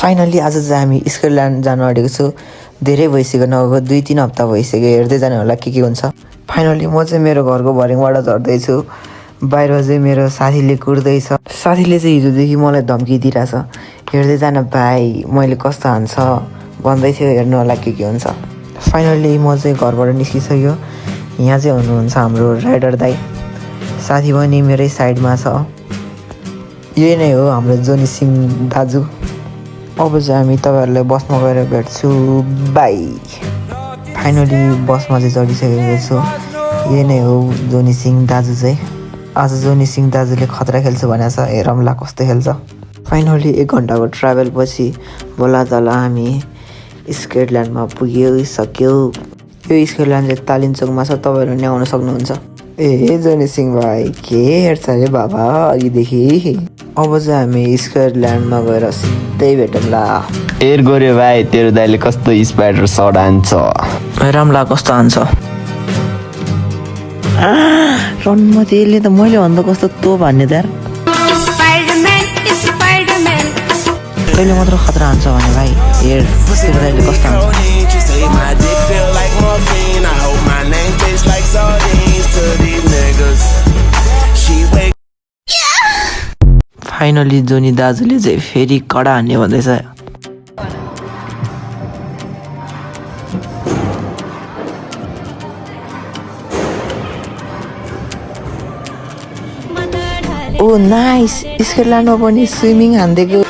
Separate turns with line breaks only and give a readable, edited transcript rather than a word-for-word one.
Finally आज चाहिँ हामी स्कटल्यान्ड जानु आँटेको छु। धेरै भइसक्यो, नगएको 2-3 हप्ता भइसक्यो। हेर्दै जाने होला के हुन्छ। फाइनली म चाहिँ मेरो घरको भर्याङबाट झर्दैछु। बाहिर चाहिँ मेरो साथीले कुर्दैछ। साथीले चाहिँ हिजोदेखि मलाई धम्की दिइरहेछ, हेर्दै जान भाइ मैले कस्तो हान्छ भन्दै थियो। हेर्नु होला के हुन्छ। फाइनली म चाहिँ घरबाट निस्किसक्यो। यहाँ चाहिँ हुनुहुन्छ हाम्रो राइडर दाई, साथी पनि मेरै साइडमा छ। यही नै हो हाम्रो जोनी सिंह दाजु। अब चाहिँ हामी तपाईँहरूलाई बसमा गएर भेट्छु, बाई। फाइनली बसमा चाहिँ चढिसकेको छु। यही नै हो जोनी सिंह दाजु चाहिँ। आज जोनी सिंह दाजुले खतरा खेल्छ भनेको छ, हेरौँला कस्तो खेल्छ। फाइनली 1 घन्टाको ट्राभल पछि बोला तल हामी स्कटल्यान्डमा पुगिसक्यो। यो स्कटल्यान्ड चाहिँ तालिन्चोकमा छ, तपाईँहरू नि आउन सक्नुहुन्छ। ए जोनी सिंह भाइ के हेर्छ अरे बाबा अघिदेखि। अब चाहिँ हामी स्कटल्यान्डमा गएर सिधै भेटौँला।
हेर गऱ्यो भाइ, तेरो दाइले कस्तो स्पाइडर सर्ट हान्छ।
हेरौँला कस्तो हान्छ। रनमा त्यसले त मैले भन्दा कस्तो तँ भन्ने त यार। तैँले मात्र खतरा हान्छ भने भाइ, हेर तेरो दाइले कस्तो हान्छ। फाइनली जोनी दाजुले चाहिँ फेरि कडा हान्ने भन्दैछ। ओ नाइस, स्कटल्यान्डमा पनि स्विमिङ हान्दिएको।